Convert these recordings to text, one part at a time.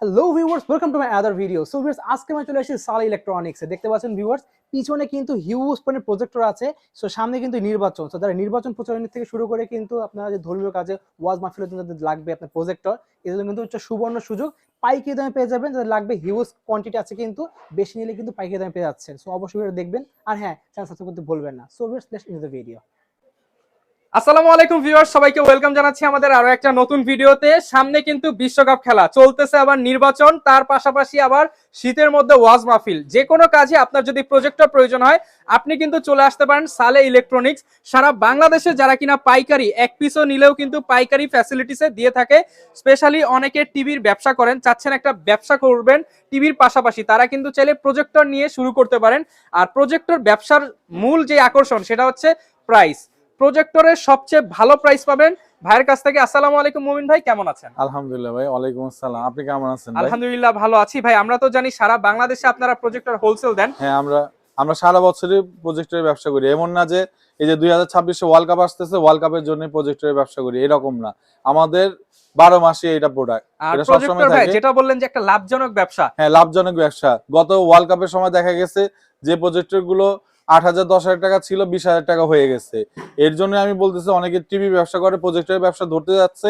Hello viewers, welcome to my other video. So viewers, আজকে আমি চলে এসেছি সালা ইলেকট্রনিক্সে। দেখতে পাচ্ছেন ভিউয়ার্স, পিছনে কিন্তু হিউজ পরিমাণে প্রজেক্টর আছে। সো সামনে কিন্তু নির্বাচন, সো যারা নির্বাচন প্রচারণা থেকে শুরু করে কিন্তু আপনারা যে ধর্মীয় কাজে ওয়াজ মাহফিলের জন্য যাদের লাগবে আপনার প্রজেক্টর, এগুলো কিন্তু হচ্ছে সুবর্ণ সুযোগ। পাইকারি দামে পেয়ে যাবেন। যাদের লাগবে হিউজ কোয়ান্টিটি আছে, কিন্তু বেশি নিলে কিন্তু পাইকারি দামে পেয়ে যাচ্ছেন। সো অবশ্যই এটা দেখবেন, আর হ্যাঁ, চ্যানেল সাবস্ক্রাইব করতে ভুলবেন না। So viewers, let's into the video. আসসালামু আলাইকুম ভিউয়ার্স, সবাইকে ওয়েলকাম জানাচ্ছি আমাদের আরো একটা নতুন ভিডিওতে। সামনে কিন্তু বিশ্বকাপ খেলা চলতেছে, আবার নির্বাচন, তার পাশাপাশি আবার শীতের মধ্যে ওয়াজ মাহফিল। যে কোনো কাজে আপনার যদি প্রজেক্টর প্রয়োজন হয়, আপনি কিন্তু চলে আসতে পারেন সালে ইলেকট্রনিক্স। সারা বাংলাদেশে যারা কিনা পাইকারি এক পিসও নিলেও কিন্তু পাইকারি ফ্যাসিলিটিসে দিয়ে থাকে। স্পেশালি অনেকে টিভির ব্যবসা করেন, চাচ্ছেন একটা ব্যবসা করবেন টিভির পাশাপাশি, তারা কিন্তু চাইলে প্রজেক্টর নিয়ে শুরু করতে পারেন। আর প্রজেক্টর ব্যবসার মূল যে আকর্ষণ সেটা হচ্ছে প্রাইস। প্রজেক্টরের সবচেয়ে ভালো প্রাইস পাবেন ভাইয়ের কাছ থেকে। আসসালামু আলাইকুম মুমিন ভাই, কেমন আছেন? আলহামদুলিল্লাহ ভাই, ওয়ালাইকুম আসসালাম। আপনি কেমন আছেন ভাই? আলহামদুলিল্লাহ ভালো আছি ভাই। আমরা তো জানি সারা বাংলাদেশে আপনারা প্রজেক্টর হোলসেল দেন। হ্যাঁ, আমরা সারা বছরই প্রজেক্টরের ব্যবসা করি। এমন না যে এই যে 2026 ওয়ার্ল্ড কাপ আসতেছে, ওয়ার্ল্ড কাপের জন্য প্রজেক্টরের ব্যবসা করি, এরকম না। আমাদের 12 মাসে এটা প্রোডাক্ট, আর এটা প্রজেক্টর সবসময় ভাই থাকে। যেটা বললেন যে একটা লাভজনক ব্যবসা, হ্যাঁ, লাভজনক ব্যবসা। গত ওয়ার্ল্ড কাপের সময় দেখা গেছে যে প্রজেক্টর গুলো 8,000 10,000 টাকা ছিল, 20,000 টাকা হয়ে গেছে। এর জন্য আমি বলতেছি, অনেকে টিভি ব্যবসা করে, প্রজেক্টরের ব্যবসা ধরতে যাচ্ছে,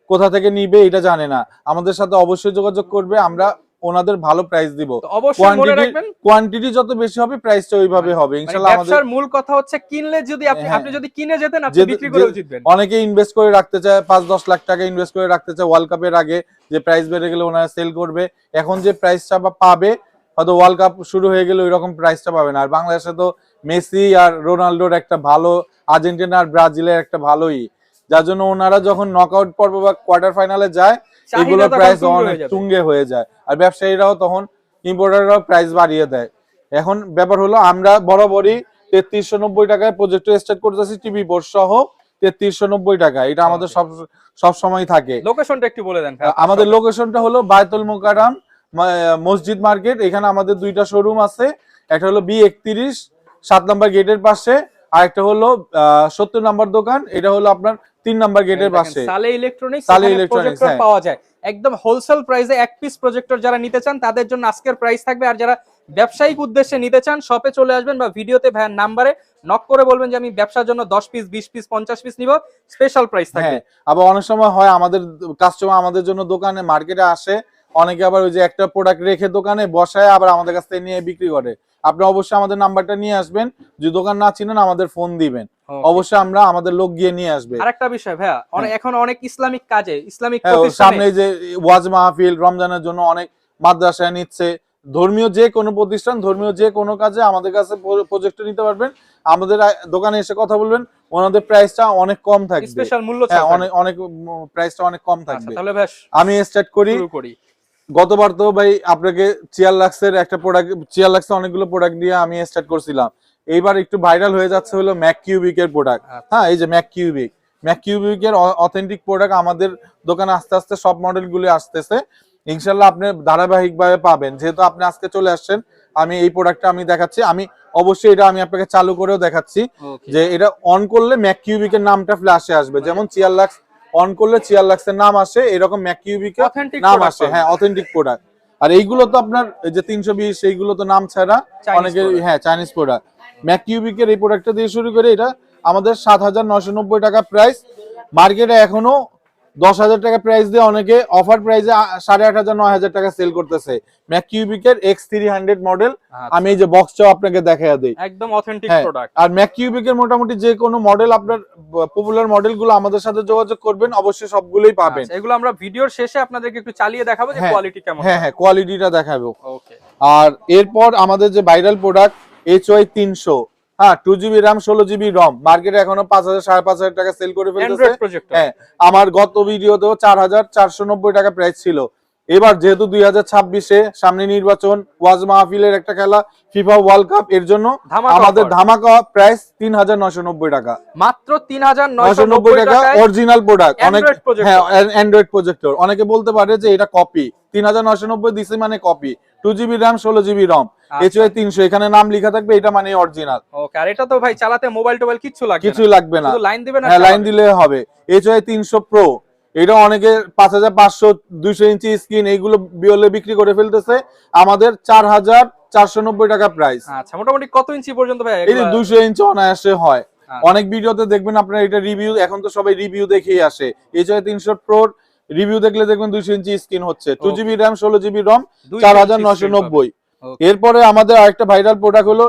কোথা থেকে নিবে এটা জানে না। আমাদের সাথে অবশ্যই যোগাযোগ করবে, আমরা ওনাদের ভালো প্রাইস দিব। তো অবশ্যই মনে রাখবেন কোয়ান্টিটি যত বেশি হবে, প্রাইসটা ওইভাবে হবে ইনশাআল্লাহ। আমাদের ব্যবসার মূল কথা হচ্ছে কিনলে যদি আপনি হ্যাঁ, আপনি যদি কিনে যেতেন, আপনি বিক্রি করেও জিতবেন। অনেকে ইনভেস্ট করে রাখতে চায়, 5-10 লাখ টাকা ইনভেস্ট করে রাখতে চায় ওয়ার্ল্ড কাপের আগে, যে প্রাইস বেড়ে গেলে ওনারা সেল করবে। এখন যে প্রাইসটা পাবে, হয়তো ওয়ার্ল্ড কাপ শুরু হয়ে গেলে ওই রকম প্রাইসটা পাবে না। আর বাংলাদেশে তো মেসি আর রোনাল্ডোর একটা ভালো, আর্জেন্টিনা আর ব্রাজিলের একটা ভালোই, যার জন্য ওনারা যখন নকআউট পর্ব বা কোয়ার্টার ফাইনালে যায়, এগুলোর প্রাইস অনেক তুঙ্গে হয়ে যায়। আর ব্যবসায়ীরাও তখন, ইম্পোর্টাররাও প্রাইস বাড়িয়ে দেয়। এখন ব্যাপার হলো, আমরা বরাবরই 3390 টাকায় প্রজেক্টর স্টার্ট করতেছি, টিভি বোর্ড সহ 3390 টাকা। এটা আমাদের সব সময় থাকে। লোকেশনটা একটু বলে দেন। আমাদের লোকেশনটা হলো বায়তুল মোকাররম মসজিদ মার্কেট। এখানে আমাদের দুইটা শোরুম আছে, একটা হলো B31 7 নম্বর গেটের পাশে, আর একটা হলো 70 নম্বর দোকান, এটা হলো আপনার 3 নম্বর গেটের পাশে। সালে ইলেকট্রনিক্স, সালে এখানে ইলেকট্রনিক্স প্রজেক্টর পাওয়া যায় একদম হোলসেল প্রাইসে। এক পিস প্রজেক্টর যারা নিতে চান তাদের জন্য আজকের প্রাইস থাকবে। আর যারা ব্যবসায়িক উদ্দেশ্যে নিতে চান, শপে চলে আসবেন বা ভিডিওতে ভাইয়ের নাম্বারে নক করে বলবেন যে আমি ব্যবসার জন্য 10 পিস 20 পিস 50 পিস নিব, স্পেশাল প্রাইস থাকবে। আবার অনেক সময় হয়, আমাদের কাস্টমার আমাদের জন্য দোকানে মার্কেটে আসে, অনেকে আবার ওই যে একটা প্রোডাক্ট রেখে দোকানে বসায়, আবার আমাদের কাছ থেকে নিয়ে বিক্রি করে। আপনি অবশ্যই আমাদের নাম্বারটা নিয়ে আসবেন, যদি দোকান না চিনেন আমাদের ফোন দিবেন, অবশ্যই আমরা আমাদের লোক গিয়ে নিয়ে আসবে। আরেকটা বিষয় ভাইয়া, এখন অনেক ইসলামিক কাজে, ইসলামিক সামনে যে ওয়াজ মাহফিল, রমজানের জন্য অনেক মাদ্রাসায় নিচ্ছে, ধর্মীয় যে কোনো প্রতিষ্ঠান, ধর্মীয় যে কোনো কাজে আমাদের কাছে প্রজেক্টর নিতে পারবেন। আমাদের দোকানে এসে কথা বলবেন, ওনাদের প্রাইসটা অনেক কম থাকবে, স্পেশাল মূল্য, অনেক প্রাইসটা অনেক কম থাকবে। তাহলে ভাই আমি স্টার্ট করি। গতবার তো ভাই আপনাকে চিয়ারলাক্সের একটা প্রোডাক্ট, চিয়ারলাক্সের অনেকগুলো প্রোডাক্ট দিয়ে আমি স্টার্ট করছিলাম। এইবার একটু ভাইরাল হয়ে যাচ্ছে হলো ম্যাক কিউবিকের প্রোডাক্ট। হ্যাঁ, এই যে ম্যাক কিউবিকের অথেন্টিক প্রোডাক্ট আমাদের দোকানে আস্তে আস্তে সব মডেলগুলো আসতেছে। ইনশাল্লাহ আপনি ধারাবাহিকভাবে পাবেন। যেহেতু আপনি আজকে চলে আসছেন, আমি এই প্রোডাক্টটা আমি দেখাচ্ছি। আমি অবশ্যই এটা আমি আপনাকে চালু করেও দেখাচ্ছি, যে এটা অন করলে ম্যাক কিউবিকের নামটা ফ্ল্যাশে আসবে। যেমন চিয়ারলাক্স অন করলে চিয়ারলাক্সের নাম আসে, এরকম ম্যাক কিউবিকের নাম আসে। হ্যাঁ, অথেন্টিক প্রোডাক্ট। আর এইগুলো তো আপনার এই যে 320, এইগুলো তো নাম ছাড়া অনেকে, হ্যাঁ, চাইনিজ প্রোডাক্ট। ম্যাক কিউবিকের এই প্রোডাক্টটা দিয়ে শুরু করে, এটা আমাদের 7,990 টাকা প্রাইস। মার্কেটে এখনো 10,000 টাকা প্রাইস দিয়ে অনেকে অফার প্রাইসে 8,500 9,000 টাকা সেল করতেছে। ম্যাক কিউবিকের X300 মডেল। আমি এই যে বক্সটাও আপনাকে দেখাইয়া দেই, একদম অথেন্টিক প্রোডাক্ট। আর ম্যাক কিউবিকের মোটামুটি যে কোনো মডেল, আপনার পপুলার মডেলগুলো আমাদের সাথে যোগাযোগ করবেন, অবশ্যই সবগুলোই পাবেন। এগুলো আমরা ভিডিওর শেষে আপনাদেরকে একটু চালিয়ে দেখাবো যে কোয়ালিটি কেমন। হ্যাঁ, কোয়ালিটিটা দেখাবো। ওকে। আর এরপর আমাদের যে ভাইরাল প্রোডাক্ট HY 300, হ্যাঁ, 2GB RAM 16GB ROM, মার্কেটে এখনো 5,000 5,500 টাকা সেল করে ফেলতেছে। হ্যাঁ, আমার গত ভিডিওতেও 4,490 টাকা প্রাইস ছিল। এবার যেহেতু 2026-এ সামনে নির্বাচন, ওয়াজ মাহফিলের একটা খেলা, ফিফা ওয়ার্ল্ড কাপ, এর জন্য আমাদের ধামাকা প্রাইস 3,990 টাকা, মাত্র 3,990 টাকা। অরিজিনাল প্রোডাক্ট, অনেক, হ্যাঁ, অ্যান্ড্রয়েড প্রজেক্টর। অনেকে বলতে পারে যে এটা কপি, 3,990 দিছে মানে copy. 2GB RAM 16GB ROM, HY 300, এখানে নাম লেখা থাকবে, এটা মানে অরিজিনাল। ওকে। আর এটা তো ভাই চালাতে মোবাইল টোবাইল কিছু লাগবে না, কিছু লাগবে না, শুধু লাইন দিবেন, হ্যাঁ, লাইন দিলে হবে। HY 300 Pro, এটা অনেকে 5500 200 ইঞ্চি স্ক্রিন এইগুলো বিয়লে বিক্রি করে ফেলতেছে, আমাদের 4490 টাকা প্রাইস। আচ্ছা, মোটামুটি কত ইঞ্চি পর্যন্ত ভাই এই 200 ইঞ্চি অনায়াসে হয়। আচ্ছা। অনেক ভিডিওতে দেখবেন আপনারা এটা রিভিউ, এখন তো সবাই রিভিউ দেখেই আসে। HY 300 Pro রিভিউ দেখলে দেখবেন 200 ইঞ্চি স্ক্রিন হচ্ছে, 2GB RAM 16GB ROM 4990। এরপরে আমাদের আরেকটা ভাইরাল প্রোডাক্ট হলো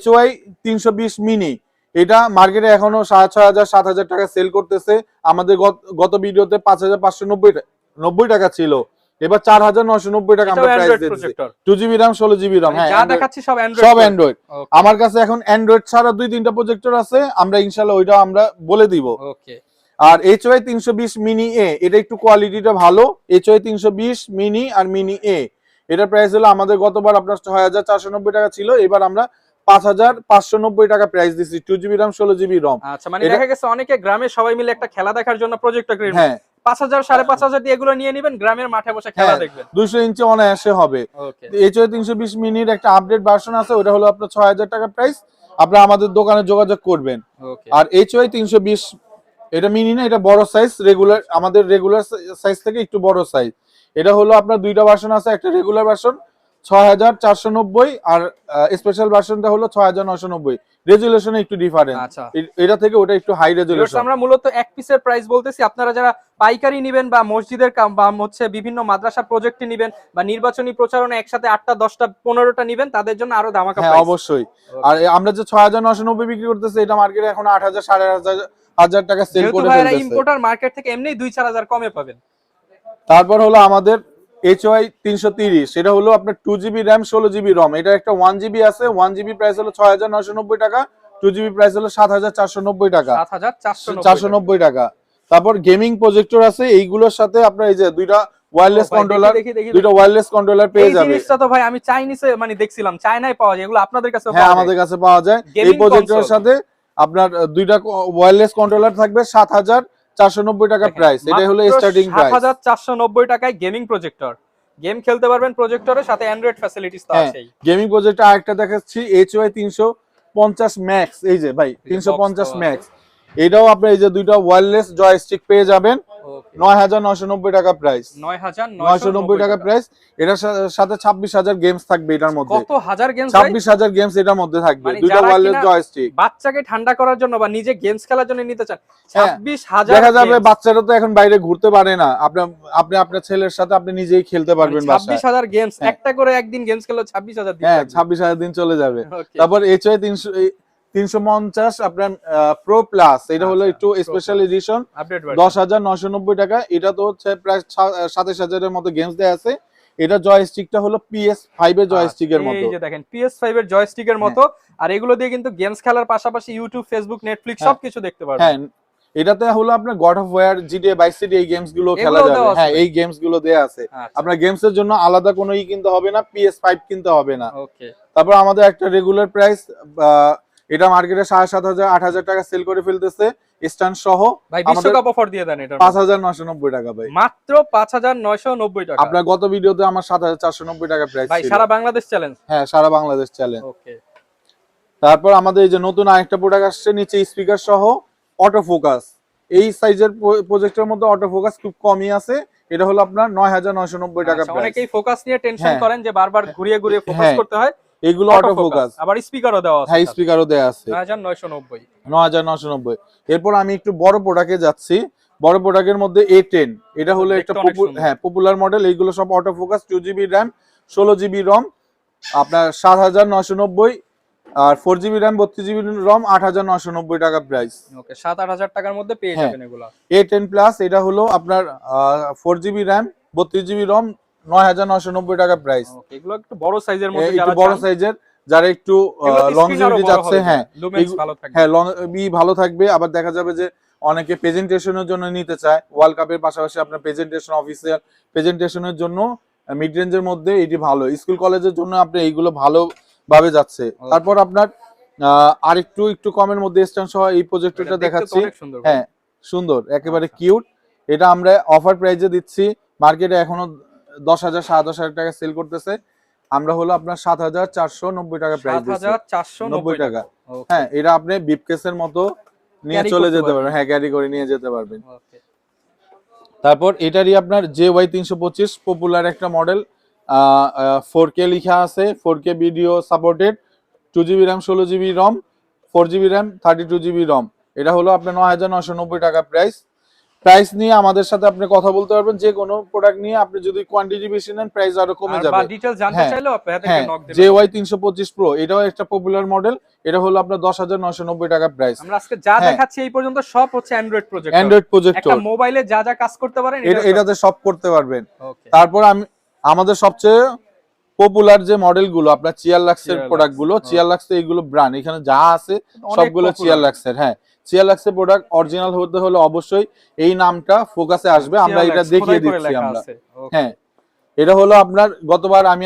HY 320 মিনি। এটা মার্কেটে এখনো 6500 7000 টাকা সেল করতেছে, আমাদের গত ভিডিওতে 5590 টাকা ছিল, এবার 4990 টাকা আমরা প্রাইস দিচ্ছি। 2GB RAM 16GB ROM, হ্যাঁ যা দেখাচ্ছি সব অ্যান্ড্রয়েড, সব অ্যান্ড্রয়েড। আমার কাছে এখন অ্যান্ড্রয়েড ছাড়া 2-3টা প্রজেক্টর আছে, আমরা ইনশাআল্লাহ ওইটা আমরা বলে দিব। ওকে। আর HY 320 মিনি এ, এটা একটু কোয়ালিটিটা ভালো। HY 320 মিনি আর মিনি এ, এটার প্রাইস হলো আমাদের গতবার আপনার 6490 টাকা ছিল, এবার আমরা 5590 টাকা প্রাইস দিচ্ছি, 2GB RAM 16GB ROM। আচ্ছা, মানে দেখা গেছে অনেকে গ্রামে সবাই মিলে একটা খেলা দেখার জন্য প্রজেক্টর কিনবেন, হ্যাঁ 5000 5500 দিয়ে এগুলো নিয়ে নেবেন, গ্রামের মাঠে বসে খেলা দেখবেন। 200 ইঞ্চি অনায়াসে হবে। ওকে। HY 320 মিনির একটা আপডেট ভার্সন আছে, ওটা হলো আপনার 6000 টাকা প্রাইস, আপনারা আমাদের দোকানে যোগাযোগ করবেন। ওকে। আর HY 320 এটা মিনি না, এটা বড় সাইজ, রেগুলার আমাদের রেগুলার সাইজ থেকে একটু বড় সাইজ। এটা হলো আপনার দুইটা ভার্সন আছে, একটা রেগুলার ভার্সন 6490 আর স্পেশাল ভার্সনটা হলো 6990। রেজুলেশনে একটু ডিফারেন্ট, আচ্ছা, এটা থেকে ওটা একটু হাই রেজুলেশন। আমরা মূলত এক পিসের প্রাইস বলতেছি, আপনারা যারা পাইকারি নেবেন বা মসজিদের বা হচ্ছে বিভিন্ন মাদ্রাসা প্রজেক্টে নেবেন বা নির্বাচনী প্রচারণা একসাথে 8টা 10টা 15টা নেবেন, তাদের জন্য আরো দামাকা প্রাইস। হ্যাঁ অবশ্যই। আর আমরা যে 6990 বিক্রি করতেছি, এটা মার্কেটে এখন 8000 8500 টাকা সেল করে ফেলতেছে। ইম্পোর্টার মার্কেট থেকে এমনি 2-4000 কমে পাবেন। তারপর হলো আমাদের HY 330, সেটা হলো আপনার 2GB RAM 16GB ROM। এটা একটা 1GB আছে, 1GB প্রাইস হলো 6990 টাকা, 2GB প্রাইস হলো 7490 টাকা, 7490 টাকা। তারপর গেমিং প্রজেক্টর আছে, এইগুলোর সাথে আপনার এই যে দুইটা ওয়্যারলেস কন্ট্রোলার পেয়ে যাবেন। এই জিনিসটা তো ভাই আমি চাইনিসে মানে দেখছিলাম, চায়নায় পাওয়া যায়, এগুলো আপনাদের কাছে পাওয়া যায়? হ্যাঁ আমাদের কাছে পাওয়া যায়। এই প্রজেক্টরের সাথে আপনার দুইটা ওয়্যারলেস কন্ট্রোলার থাকবে, 7490 টাকা প্রাইস। এটা হলো স্টার্টিং প্রাইস। 7490 টাকায় গেমিং প্রজেক্টর, গেম খেলতে পারবেন প্রজেক্টরের সাথে, অ্যান্ড্রয়েড ফ্যাসিলিটিস তো আছেই। গেমিং প্রজেক্টর আরেকটা দেখাচ্ছি, HY 350 ম্যাক্স। এই যে ভাই 350 ম্যাক্স, এটাও আপনি এই যে দুইটা ওয়্যারলেস জয়স্টিক পেয়ে যাবেন, 9990 টাকা প্রাইস। 9990 টাকা প্রাইস। এটার সাথে 26000 গেমস থাকবে এটার মধ্যে। কত হাজার গেমস? 26000 গেমস এটার মধ্যে থাকবে, দুইটা ওয়্যারলেস জয়স্টিক। বাচ্চাকে ঠান্ডা করার জন্য বা নিজে গেমস খেলার জন্য নিতে চান, 26000 দেখা যাবে বাচ্চারা তো এখন বাইরে ঘুরতে পারে না, আপনি আপনার ছেলের সাথে আপনি নিজেই খেলতে পারবেন বাসায়। 26000 গেমস, একটা করে একদিন গেমস খেললে 26000 দিন। হ্যাঁ 26000 দিন চলে যাবে। তারপর HY 350 আপনার প্রো প্লাস, এটা হলো একটু স্পেশাল এডিশন, 10990 টাকা। এটা তো হচ্ছে প্রায় 27000 এর মতো গেমস দেয়া আছে। এটা জয়স্টিকটা হলো PS5 এর জয়স্টিকের মতো, এই যে দেখেন PS5 এর জয়স্টিকের মতো। আর এগুলো দিয়ে কিন্তু গেমস খেলার পাশাপাশি ইউটিউব, ফেসবুক, নেটফ্লিক্স সবকিছু দেখতে পারবেন। হ্যাঁ এটাতে হলো আপনার God of War, GTA Vice City, এই গেমস গুলো খেলা যাবে। হ্যাঁ এই গেমস গুলো দেয়া আছে। আপনার গেমস এর জন্য আলাদা কোনো কিনতে হবে না, PS5 কিনতে হবে না। ওকে। তারপর আমাদের একটা রেগুলার প্রাইস, এটা মার্কেটে 7500 8000 টাকা সেল করে ফেলতেছে স্ট্যান্ড সহ। ভাই বিশ্বকাপ অফার দিয়ে দেন, এটা 5990 টাকা ভাই, মাত্র 5990 টাকা। আপনার গত ভিডিওতে আমার 7490 টাকা প্রাইস ছিল। ভাই সারা বাংলাদেশ চ্যালেঞ্জ। হ্যাঁ সারা বাংলাদেশ চ্যালেঞ্জ। ওকে। তারপর আমাদের এই যে নতুন আরেকটা প্রোডাক্ট আসছে, নিচে স্পিকার সহ অটো ফোকাস। এই সাইজের প্রজেক্টরের মধ্যে অটো ফোকাস খুব কমই আছে, এটা হলো আপনার 9990 টাকা প্রাইস। অনেকেই ফোকাস নিয়ে টেনশন করেন যে বারবার ঘুরিয়ে ঘুরিয়ে ফোকাস করতে হয়, এগুলো অটো ফোকাস, আবার স্পিকারও দেওয়া আছে। হ্যাঁ স্পিকারও দেয়া আছে, 9990। এরপর আমি একটু বড় প্রোডাক্টে যাচ্ছি। বড় প্রোডাক্টের মধ্যে A10, এটা হলো একটা পপুলার মডেল। এইগুলো সব auto focus, 2GB RAM 16GB ROM আপনার 7990, আর 4GB RAM 32GB ROM 8990 টাকা প্রাইস। ওকে, 7-8000 টাকার মধ্যে পেয়ে যাবেন এগুলো। A10 প্লাস, এটা হলো আপনার 4GB RAM 32GB ROM 9990 টাকা প্রাইস। ওকে, এগুলো একটু বড় সাইজের মধ্যে, একটু বড় সাইজের, যারা একটু লংজিভিটি যাচ্ছে, হ্যাঁ লং ভালো থাকবে। আবার দেখা যাবে যে অনেকে প্রেজেন্টেশনের জন্য নিতে চায়, ওয়ার্ল্ড কাপের পাশাপাশি আপনার প্রেজেন্টেশন, অফিসিয়াল প্রেজেন্টেশনের জন্য মিড রেঞ্জের মধ্যে এটি ভালো। স্কুল কলেজের জন্য আপনি এইগুলো ভালোভাবে যাচ্ছে। তারপর আপনার একটু কমের মধ্যে স্ট্যান্ড সহ এই প্রজেক্টরটা দেখাচ্ছি। হ্যাঁ সুন্দর, একেবারে কিউট। এটা আমরা অফার প্রাইসে দিচ্ছি, মার্কেটে এখনো 10,000 10,000 টাকা সেল করতেছে, আমরা হলো আপনার 7490 টাকা প্রাইস দিচ্ছি। 7490 টাকা। হ্যাঁ এটা আপনি বিপকেসের মতো নিয়ে চলে যেতে পারবেন, হ্যাঁ ক্যারি করে নিয়ে যেতে পারবেন। তারপর এটারই আপনার JY325 পপুলার একটা মডেল, 4K লেখা আছে, 4K video supported, 2GB RAM, 16GB রম, 4GB র্যাম, 32GB রম। এটা হলো আপনার 9990 টাকা প্রাইস নিয়ে আমাদের সাথে আপনি কথা বলতে পারবেন। যে কোনো প্রোডাক্ট নিয়ে আপনি যদি কোয়ান্টিটি বেশি নেন প্রাইস আরো কমে যাবে। বা ডিটেইলস জানতে চাইলেও আপনাদেরকে নক দিবেন। JY325 Pro এটাও একটা পপুলার মডেল, এটা হলো আপনার 10990 টাকা প্রাইস। আমরা আজকে যা দেখাচ্ছি এই পর্যন্ত সব হচ্ছে অ্যান্ড্রয়েড প্রজেক্টর। একটা মোবাইলে যা যা কাজ করতে পারেন এটাতে সব করতে পারবেন। ওকে। তারপর আমাদের সবচেয়ে পপুলার যে মডেলগুলো আপনার চিয়ারলাক্সের প্রোডাক্টগুলো, চিয়ারলাক্স এইগুলো ব্র্যান্ড, এখানে যা আছে সবগুলো চিয়ারলাক্সের। হ্যাঁ, চিয়ারলাক্সের প্রোডাক্ট অরিজিনাল হতে হলে অবশ্যই এই নামটা ফোকাসে আসবে, আমরা এটা দেখিয়ে দিচ্ছি আমরা। হ্যাঁ, এটা হলো আপনার গতবার আমি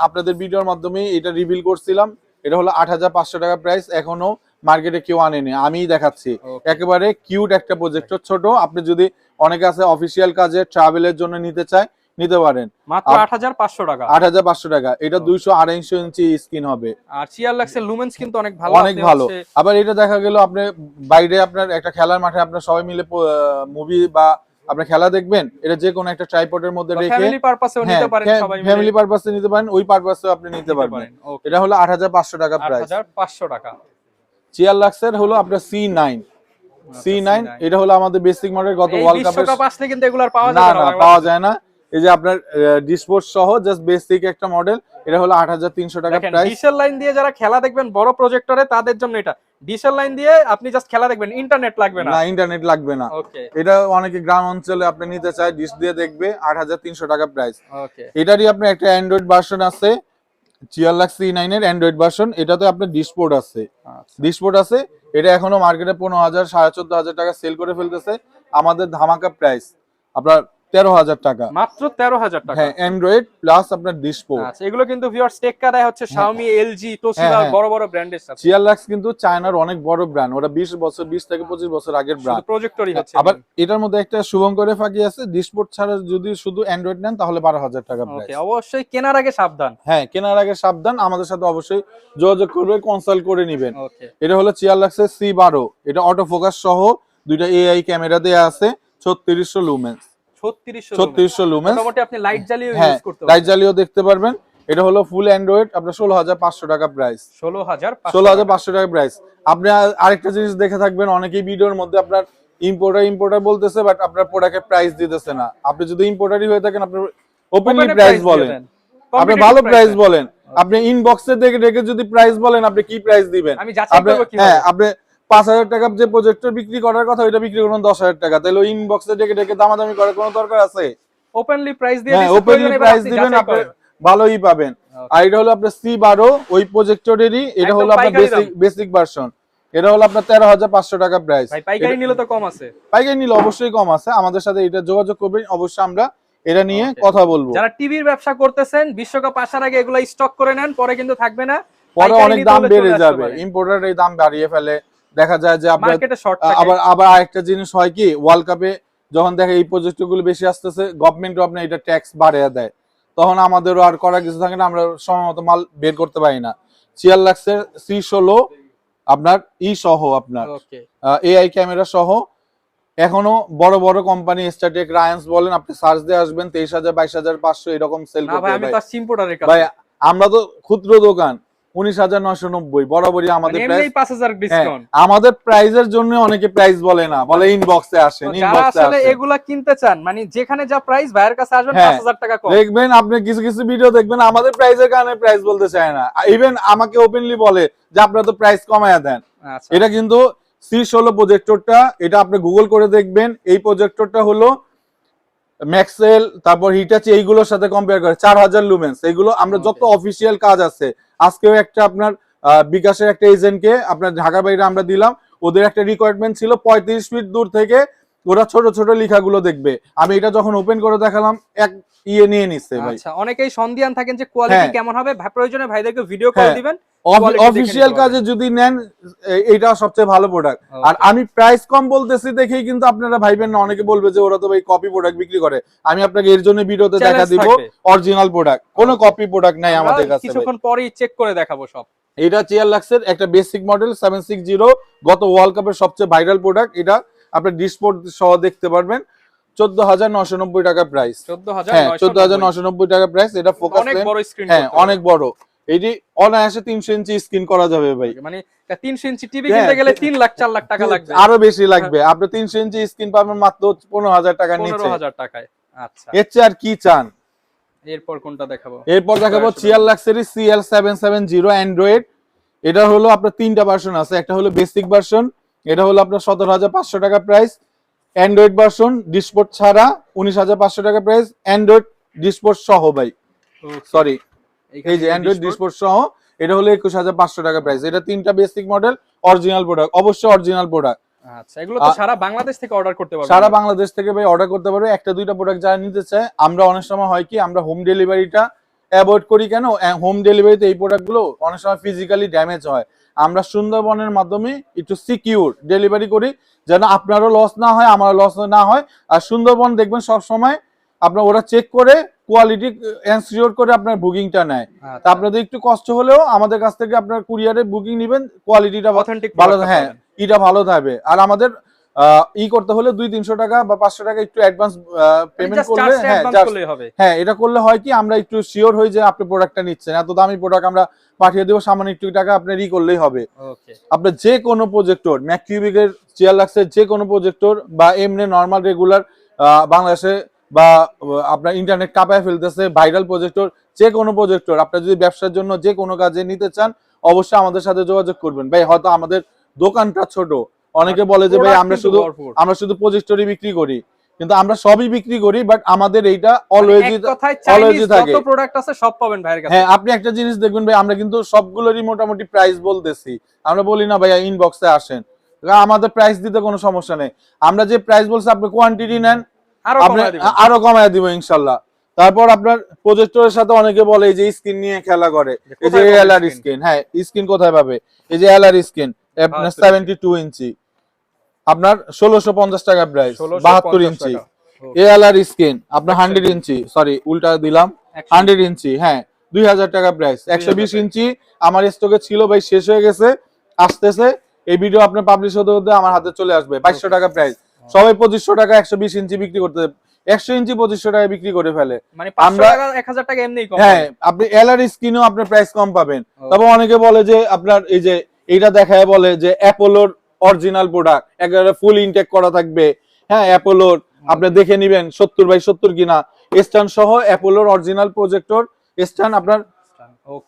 আপনাদের ভিডিওর মাধ্যমে এটা রিভিল করছিলাম, এটা হলো 8500 টাকা প্রাইস, এখনো মার্কেটে কেউ আনেনি, আমিই দেখাচ্ছি। একেবারে কিউট একটা প্রজেক্টর, ছোট, আপনি যদি অনেকে আছে অফিসিয়াল কাজে ট্রাভেলের জন্য নিতে পারেন মাত্র 8500 টাকা। 8500 টাকা। এটা 200-250 ইঞ্চি স্ক্রিন হবে। আর চিয়ারলাক্সের লুমেন্স কিন্তু অনেক ভালো। আবার এটা দেখা গেল আপনি বাইরে আপনার একটা খেলার মাঠে আপনার সবাই মিলে মুভি বা আপনি খেলা দেখবেন, এটা যে কোনো একটা ট্রাইপডের মধ্যে রেখে ফ্যামিলি পারপাসেও নিতে পারেন, সবাই মিলে ফ্যামিলি পারপাসে নিতে পারেন, ওই পারপাসেও আপনি নিতে পারবেন। এটা হলো 8500 টাকা প্রাইস। 8500 টাকা। চিয়ারলাক্সের হলো আপনার C9, এটা হলো আমাদের বেসিক মডেল। গত ওয়ার্ল্ড কাপে বিশ্বকাপ আসলে কিন্তু এগুলো আর পাওয়া যায় না, পাওয়া যায় না। এই যে আপনার ডিসপোর্ট সহ জাস্ট বেসিক একটা মডেল, এটা হলো 8300 টাকা প্রাইস। ডিসেল লাইন দিয়ে যারা খেলা দেখবেন বড় প্রজেক্টরে, তাদের জন্য এটা। ডিসেল লাইন দিয়ে আপনি জাস্ট খেলা দেখবেন, ইন্টারনেট লাগবে না। না, ইন্টারনেট লাগবে না। ওকে। এটা অনেকে গ্রাম অঞ্চলে আপনি নিতে চায়, ডিশ দিয়ে দেখবে, 8300 টাকা প্রাইস। ওকে। এটারই আপনার একটা অ্যান্ড্রয়েড ভার্সন আছে, চিয়ারলাক্স C9 এর অ্যান্ড্রয়েড ভার্সন। এটাতে আপনার ডিসপোর্ট আছে। এটা এখনো মার্কেটে 15000 14500 টাকা সেল করে ফেলতেছে। আমাদের ধামাকা প্রাইস আপনার 13000 টাকা, মাত্র 13000 টাকা। হ্যাঁ, অ্যান্ড্রয়েড প্লাস আপনার ডিসপোর্ট। আচ্ছা, এগুলো কিন্তু ভিউয়ার্স টেক্কা দেয় হচ্ছে Xiaomi, LG, Toshiba, বড় বড় ব্র্যান্ডের সাথে। চিয়ারলাক্স কিন্তু চায়নার অনেক বড় ব্র্যান্ড, ওরা 20 থেকে 25 বছর আগের ব্র্যান্ড, প্রজেক্টরই হচ্ছে। আবার এটার মধ্যে একটা শুভঙ্করের ফাঁকি আছে, ডিসপোর্ট ছাড়া যদি শুধু অ্যান্ড্রয়েড নেন তাহলে 12000 টাকা প্রাইস। ওকে, অবশ্যই কেনার আগে সাবধান। হ্যাঁ, কেনার আগে সাবধান, আমাদের সাথে অবশ্যই যোগাযোগ করবে, কনসাল্ট করে নেবেন। ওকে। এটা হলো চিয়ারলাক্সের C12, এটা অটো ফোকাস সহ দুইটা AI ক্যামেরা দেয়া আছে, 3600 লুমেন্স। 3600 লুমেন্স, মোটামুটি আপনি লাইট জ্বালিয়ে হ্যাঁ ইউজ করতে পারবেন, লাইট জ্বালিয়েও দেখতে পারবেন। এটা হলো ফুল অ্যান্ড্রয়েড, আপনার 16500 টাকা প্রাইস। 16500 টাকা প্রাইস। আপনি আরেকটা জিনিস দেখে থাকবেন, অনেকেই ভিডিওর মধ্যে আপনার ইম্পোর্টার বলতেছে, বাট আপনার প্রোডাক্টের প্রাইস দিতেছে না। আপনি যদি ইম্পোর্টারই হয়ে থাকেন, আপনি ওপেনলি প্রাইস বলেন, আপনি ভালো প্রাইস বলেন। আপনি ইনবক্সে দেখে যদি প্রাইস বলেন, আপনি কি প্রাইস দিবেন? আমি যাচাই করব কিভাবে? হ্যাঁ, আপনি 5000 টাকা যে প্রজেক্টর বিক্রি করার কথা, ওইটা বিক্রি করুন 10000 টাকা, তাহলে ইনবক্সে দেখে দামাদামি করার কোনো দরকার আছে? ওপেনলি প্রাইস দিয়ে দিবেন, ওপেনলি প্রাইস দিবেন, আপনি ভালোই পাবেন। আর এটা হলো আপনার C12, ওই প্রজেক্টরেরই, এটা হলো আপনার বেসিক ভার্সন। এটা হলো আপনার 13500 টাকা প্রাইস। ভাই পাইকারি নিলে তো কম আছে? পাইকারি নিলে অবশ্যই কম আছে, আমাদের সাথে এটা যোগাযোগ করবেন, অবশ্যই আমরা এটা নিয়ে কথা বলবো। যারা টিভির ব্যবসা করতেছেন, বিশ্বকাপ আসার আগে এগুলা স্টক করে নেন, পরে কিন্তু থাকবে না, পরে অনেক দাম বেড়ে যাবে, ইম্পোর্টার এই দাম বাড়িয়ে ফেলে। দেখা যায় যে আপনার মার্কেটে শর্ট থাকে। আবার আরেকটা জিনিস হয় কি, ওয়ার্ল্ড কাপে যখন দেখে এই প্রজেক্টগুলো বেশি আসতেছে, গভর্নমেন্টও আপনার এটা ট্যাক্স বাড়িয়ে দেয়, তখন আমাদেরও আর করার কিছু থাকে না, আমরা সময় মতো মাল বের করতে পারি না। চিয়ারলাক্সের C16 আপনার সহ, আপনার AI ক্যামেরা সহ, এখনো বড় বড় কোম্পানি স্টারটেক, রায়ান্স বলেন, আপনি সার্চ দিয়ে আসবেন 23000 22500 এরকম সেল করতে। ভাই আমি তো ইম্পোর্টারের কাছে, ভাই আমরা তো ক্ষুদ্র দোকান, 19990 বরাবরই আমাদের প্রাইস, 5000 ডিসকাউন্ট। আমাদের প্রাইজের জন্য অনেকে প্রাইস বলে না, বলে ইনবক্সে আসেন, ইনবক্সে আসলে এগুলা কিনতে চান, মানে যেখানে যা প্রাইস ভাইয়ের কাছে আসবেন 5000 টাকা কম। দেখবেন আপনি কিছু ভিডিও দেখবেন আমাদের প্রাইসের কারণে প্রাইস বলতে চায় না, ইভেন আমাকে ওপেনলি বলে যে আপনারা তো প্রাইস কমায়া দেন। এটা কিন্তু C16 প্রজেক্টরটা, এটা আপনি গুগল করে দেখবেন, এই প্রজেক্টরটা হলো ম্যাক্সেল, তারপর হিটাচি, এইগুলোর সাথে কম্পেয়ার করে 4000 লুমেন্স। এগুলো আমরা যত অফিসিয়াল কাজ আছে, আজকেও একটা আপনার বিকাশের একটা এজেন্টকে আপনার ঢাকার বাইরে আমরা দিলাম, ওদের একটা রিকোয়ারমেন্ট ছিল 35 ফিট দূর থেকে ওরা ছোট ছোট লেখাগুলো দেখবে। আমি এটা যখন ওপেন করে দেখালাম, এক নিয়ে নিচ্ছে ভাই। আচ্ছা, অনেকেই সন্দিহান থাকেন যে কোয়ালিটি কেমন হবে, প্রয়োজনে ভাইদেরকে ভিডিও কল দিবেন, অফিসিয়াল কাজে যদি নেন এটা সবচেয়ে ভালো প্রোডাক্ট। আর আমি প্রাইস কম বলতেছি দেখেই কিন্তু আপনারা ভাইবেন না, অনেকে বলবে যে ওরা তো ভাই কপি প্রোডাক্ট বিক্রি করে। আমি আপনাকে এর জন্য ভিডিওতে দেখা দিব অরিজিনাল প্রোডাক্ট, কোনো কপি প্রোডাক্ট নাই আমাদের কাছে, কিছুক্ষণ পরেই চেক করে দেখাবো সব। এটা চিয়ারলাক্সের একটা বেসিক মডেল 760, গত ওয়ার্ল্ড কাপের সবচেয়ে ভাইরাল প্রোডাক্ট। এটা আপনি ডিসপোর্ট সহ দেখতে পারবেন, 14,990 টাকা প্রাইস। 14,990 হ্যাঁ 14,990 টাকা প্রাইস। এটা ফোকাস অনেক লেন্স, বড় স্ক্রিন। হ্যাঁ অনেক বড়। এটি অনায়াসে 300 ইঞ্চি স্ক্রিন করা যাবে ভাই। মানে 300 ইঞ্চি টিভি কিনতে গেলে 3 লাখ 4 লাখ টাকা লাগবে, আরো বেশি লাগবে। আপনি 300 ইঞ্চি স্ক্রিন পাবেন মাত্র 15,000 টাকার নিচে। 15,000 টাকায়। আচ্ছা, এর চেয়ে আর কি চান? এরপর কোনটা দেখাবো? এরপর দেখাবো চিয়ার লাক্সারি CL770 অ্যান্ড্রয়েড। এটা হলো আপনার তিনটা ভার্সন আছে। একটা হলো বেসিক ভার্সন, এটা হলো আপনার 17,500 টাকা প্রাইস। অ্যান্ড্রয়েড ভার্সন ডিসপোর্ট ছাড়া 19,500 টাকা প্রাইস। অ্যান্ড্রয়েড ডিসপোর্ট সহ ভাই, সরি এই যে অ্যান্ড্রয়েড ডিসপোর্ট সহ এটা হলো 21,500 টাকা প্রাইস। এটা তিনটা বেসিক মডেল, অরিজিনাল প্রোডাক্ট, অবশ্যই অরিজিনাল প্রোডাক্ট। আচ্ছা, এগুলো তো সারা বাংলাদেশ থেকে অর্ডার করতে পারবে? সারা বাংলাদেশ থেকে ভাই অর্ডার করতে পারবে। একটা দুইটা প্রোডাক্ট যারা নিতে চায়, আমরা অনেক সময় হয় কি আমরা হোম ডেলিভারিটা অ্যাভয়েড করি। কেন? হোম ডেলিভারিতে এই প্রোডাক্টগুলো অনেক সময় ফিজিক্যালি ড্যামেজ হয়। আমরা সুন্দরবনের মাধ্যমে একটু সিকিউর ডেলিভারি করি, যেন আপনারও লস না হয়, আমারও লস না হয়। আর সুন্দরবন দেখবেন সব সময় আপনার ওরা চেক করে কোয়ালিটি এনশিওর করে আপনার বুকিংটা নেয়। তা আপনাদের একটু কষ্ট হলেও আমাদের কাছ থেকে আপনার কুরিয়ারে বুকিং নেবেন, কোয়ালিটিটা অথেন্টিক ভালো, হ্যাঁ এটা ভালো থাকবে। আর আমাদের করতে হলে 200-300 টাকা বা 500 টাকা একটু অ্যাডভান্স পেমেন্ট করলে, হ্যাঁ এটা করলে হয় কি আমরা একটু শিওর হই যে আপনি প্রোডাক্টটা নিচ্ছেন। এত দামি প্রোডাক্ট আমরা পাঠিয়ে দেবো, সামান্য একটু টাকা আপনার করলেই হবে। আপনার যে কোনো প্রজেক্টর, ম্যাককিউবিকের, চিয়ার লাক্সের যে কোনো প্রজেক্টর বা এমনি নর্মাল রেগুলার বাংলাদেশে বা আপনার ইন্টারনেট কাঁপায় ফেলতেছে ভাইরাল প্রজেক্টর, যে কোনো প্রজেক্টর আপনার যদি ব্যবসার জন্য যে কোনো কাজে নিতে চান অবশ্যই আমাদের সাথে যোগাযোগ করবেন ভাই। হয়তো আমাদের দোকানটা ছোট, অনেকে বলে যে ভাই আমরা শুধু প্রজেক্টরই বিক্রি করি, কিন্তু আমরা সবই বিক্রি করি, বাট আমাদের এইটা অলওয়েজই থাকে। যত প্রোডাক্ট আছে সব পাবেন ভাইয়ের কাছে। হ্যাঁ আপনি একটা জিনিস দেখবেন ভাই, আমরা কিন্তু সবগুলোরই মোটামুটি প্রাইস বলতেছি। আমরা বলি না ভাইয়া ইনবক্সে আসেন, আমাদের প্রাইস দিতে কোনো সমস্যা নেই। আমরা যে প্রাইস বলছি আপনি কোয়ান্টিটি নেন, আরো কমায় দিব ইনশাল্লাহ। তারপর আপনার প্রজেক্টরের সাথে অনেকে বলে যে স্ক্রিন নিয়ে খেলা করে, এই যে এলআর স্ক্রিন। হ্যাঁ স্ক্রিন কোথায় পাবে? এই যে এলআর স্ক্রিন আপনার 72 ইঞ্চি, আপনার 1650 টাকা প্রাইস। 72 ইঞ্চি এলআর স্ক্রিন আপনার 100 ইঞ্চি, সরি উল্টা দিলাম, 100 ইঞ্চি, হ্যাঁ 2000 টাকা প্রাইস। 120 ইঞ্চি আমার স্টকে ছিল ভাই, শেষ হয়ে গেছে, আসতেছে। এই ভিডিও আপনার পাবলিশ হতে হতে আমার হাতে চলে আসবে। 2200 টাকা প্রাইস। সবাই 2500 টাকা 120 ইঞ্চি বিক্রি করতে, 100 ইঞ্চি 2500 টাকা বিক্রি করে ফেলে। মানে 500 টাকা 1000 টাকা এমনিই কম। হ্যাঁ আপনি এলআর স্ক্রিনেও আপনার প্রাইস কম পাবেন। তবে অনেকে বলে যে আপনার এই যে এইটা দেখায় বলে যে অ্যাপোলোর অরিজিনাল প্রোডাক্ট একেবারে ফুল ইনটেক করা থাকবে। হ্যাঁ অ্যাপোলোর আপনি দেখে নেবেন 70/70 কিনা, স্ট্যান্ড সহ অ্যাপোলোর অরিজিনাল প্রজেক্টর স্ট্যান্ড আপনার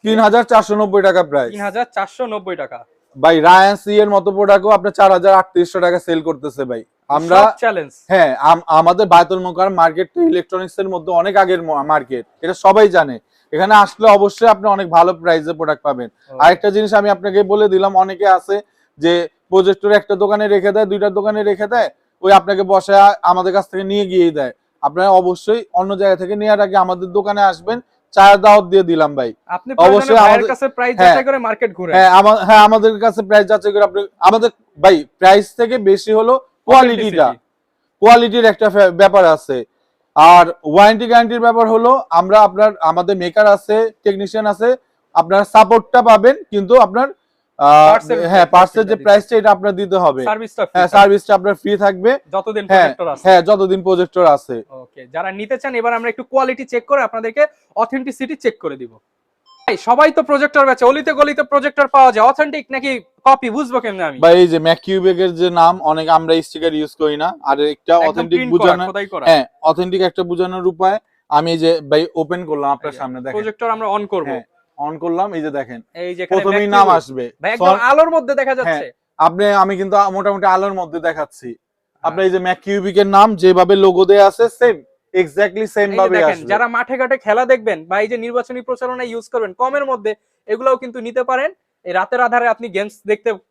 3,490 টাকা প্রাইস। 3,490 টাকা ভাই। রায়ান সি এর মতো প্রোডাক্টও আপনার 4,3800 টাকা সেল করতেছে ভাই। আমরা চ্যালেঞ্জ, হ্যাঁ আমাদের বায়তুল মুকাররম মার্কেটটা ইলেকট্রনিক্স এর মধ্যে অনেক আগের মার্কেট, এটা সবাই জানে। এখানে আসলে অবশ্যই আপনি অনেক ভালো প্রাইসে প্রোডাক্ট পাবেন। আরেকটা জিনিস আমি আপনাকে বলে দিলাম, অনেকে আছে যে প্রজেক্টর একটা দোকানে রেখে দেয়, দুইটা দোকানে রেখে দেয়, ওই আপনাকে বসায় আমাদের কাছ থেকে নিয়ে গিয়ে দেয়। আপনারা অবশ্যই অন্য জায়গা থেকে নেওয়ার আগে আমাদের দোকানে আসবেন, চায়ের দাওয়াত দিয়ে দিলাম ভাই। আপনি অবশ্যই আমাদের কাছে প্রাইস যাচাই করে মার্কেট ঘুরে, হ্যাঁ আমাদের কাছে প্রাইস যাচাই করে আপনি আমাদের ভাই, প্রাইস থেকে বেশি হলো কোয়ালিটিটা, কোয়ালিটির একটা ব্যাপার আছে। আর ওয়ারেন্টি গ্যারান্টির ব্যাপার হলো আমরা আমাদের মেকার আছে, টেকনিশিয়ান আছে, আপনার সাপোর্টটা পাবেন, কিন্তু আপনার হ্যাঁ পার্টসের যে প্রাইসটা এটা আপনার দিতে হবে। হ্যাঁ সার্ভিসটা আপনার ফ্রি থাকবে যতদিন প্রজেক্টর আছে। হ্যাঁ যতদিন প্রজেক্টর আছে। ওকে, যারা নিতে চান এবার আমরা একটু কোয়ালিটি চেক করে আপনাদেরকে অথেন্টিসিটি চেক করে দিব। ভাই সবাই তো প্রজেক্টর বেচে, অলিতে গলিতে প্রজেক্টর পাওয়া যায়, অথেন্টিক নাকি কপি বুঝবো কেমনে আমি? ভাই এই যে ম্যাককিউবিকের যে নাম, অনেক আমরা স্টিকার ইউজ করি না, আর একটা অথেন্টিক বোঝানো, হ্যাঁ অথেন্টিক একটা বোঝানোর উপায় আমি এই যে ভাই ওপেন করলাম আপনার সামনে, দেখেন প্রজেক্টর আমরা অন করব, অন করলাম, এই যে দেখেন এই যে প্রথমেই নাম আসবে, একদম আলোর মধ্যে দেখা যাচ্ছে। আমি কিন্তু মোটামুটি আলোর মধ্যে দেখাচ্ছি। আপনি এই যে ম্যাককিউবিকের নাম যেভাবে লোগো দেয়া আছে সেম এক্স্যাক্টলি সেম ভাবে আসবে। যারা মাঠে ঘাটে খেলা দেখবেন বা এই যে নির্বাচনী প্রচারণা ইউজ করবেন কমের মধ্যে, এগুলাও কিন্তু নিতে পারেন। এই রাতের আধারে আপনি গেমস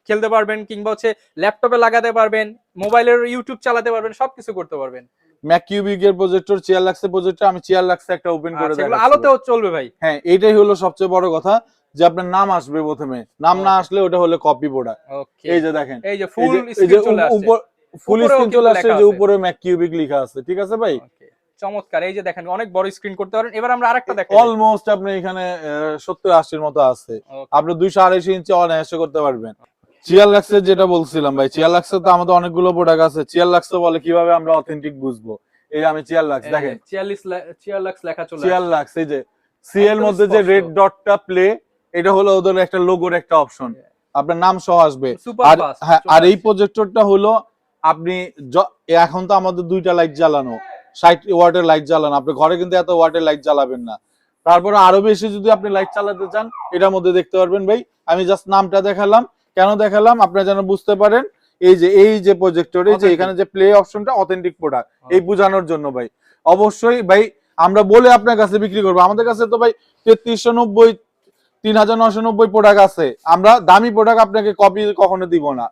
খেলতে পারবেন, কিংবা হচ্ছে ল্যাপটপে লাগাতে পারবেন, মোবাইলের ইউটিউব চালাতে পারবেন, সবকিছু করতে পারবেন। ম্যাককিউবিকের প্রজেক্টর, চিয়ার লাক্সের প্রজেক্টর, আমি চিয়ার লাক্সে একটা ওপেন করে দেখাচ্ছি। আলোতেও চলবে ভাই। হ্যাঁ এটাই হলো সবচেয়ে বড় কথা, যে আপনার নাম আসবে প্রথমে, নাম না আসলে ওটা হলো কপি প্রোডাক্ট। এই যে দেখেন, এই যে ফুল স্ক্রিন চলে আসছে, ফুল স্ক্রিন চলে আসছে, যে উপরে ম্যাককিউবিক লেখা আছে, ঠিক আছে ভাই? চমৎকার। এই যে দেখেন অনেক বড় স্ক্রিন করতে পারেন। এবার আমরা আরেকটা দেখাই, অলমোস্ট আপনি এখানে 70-80 মতো আছে, আপনি 200-250 ইঞ্চি অনায়াসে করতে পারবেন। চিয়ার লাক্সের যেটা বলছিলাম ভাই, চিয়ার লাক্সের তো আমাদের অনেকগুলো প্রোডাক্ট আছে। চিয়ার লাক্স বলে কিভাবে আমরা অথেন্টিক বুঝবো, এই আমি চিয়ার লাক্স দেখেন 46 লাখ লেখা চলে চিয়ার লাক্স, এই যে সিএল একদম মধ্যে যে স্পষ্ট। রেড ডটটা প্লে, এটা হলো ওদের একটা লোগোর একটা অপশন, আপনার নাম সহ আসবে। সুপার আর ফাস্ট হ্যাঁ, আর এই প্রজেক্টরটা হলো আপনি এখন তো আমাদের 2টা লাইট জ্বালানো, 60 ওয়াটের লাইট জ্বালানো, আপনি ঘরে কিন্তু এত ওয়াটের লাইট জ্বালাবেন না। তারপরে আরো বেশি যদি আপনি লাইট চালাতে চান এটার মধ্যে দেখতে পারবেন ভাই। আমি জাস্ট নামটা দেখালাম, কেন দেখালাম আপনারা যেন বুঝতে পারেন। এই যে প্রজেক্টরে যে এখানে যে প্লে অপশনটা অথেন্টিক প্রোডাক্ট, এই বোঝানোর জন্য ভাই। অবশ্যই ভাই আমরা বলে আপনার কাছে বিক্রি করবো, আমাদের কাছে তো ভাই 3390 3990 প্রোডাক্ট আছে, আমরা দামি প্রোডাক্ট আপনাকে কপি কখনো দিব না।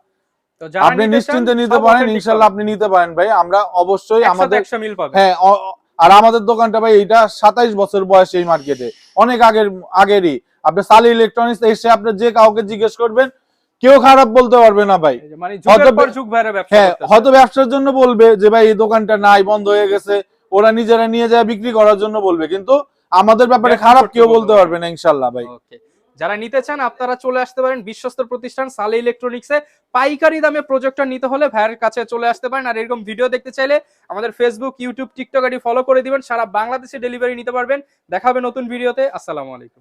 তো যারা আপনি নিতে চান, নিশ্চিন্তে নিতে সব পারেন, authentic ইনশাআল্লাহ পাবেন। আপনি নিতে পারেন ভাই। আমরা অবশ্যই 100 আমাদের 100 মিল পাবেন। হ্যাঁ আর আমাদের দোকানটা ভাই এটা 27 বছর বয়স এই মার্কেটে, অনেক আগেরই। আপনি সালি ইলেকট্রনিক্স এসে আপনি যে কাউকে জিজ্ঞেস করবেন, কেউ খারাপ বলতে পারবে না ভাই। এই যে মানে যুগের পর যুগ ভাইরা ব্যবসা হ্যাঁ, করতেছে। হয়তো ব্যবসার জন্য বলবে যে ভাই এই দোকানটা নাই, বন্ধ হয়ে গেছে, ওরা নিজেরা নিয়ে যায় বিক্রি করার জন্য বলবে, কিন্তু আমাদের ব্যাপারে ব্যবসা খারাপ করতে কেউ বলবে বলতে না। পারবে না ইনশাআল্লাহ ভাই। ওকে, যারা নিতে চান আপনারা চলে আসতে পারেন বিশ্বস্ত প্রতিষ্ঠান সালে ইলেকট্রনিক্সে। পাইকারি দামে প্রজেক্টর নিতে হলে ভাইয়ের কাছে চলে আসতে পারেন। আর এরকম ভিডিও দেখতে চাইলে আমাদের Facebook, YouTube, TikTok ID follow করে দিবেন, সারা বাংলাদেশে ডেলিভারি নিতে পারবেন। দেখা হবে নতুন ভিডিওতে। আসসালামু আলাইকুম।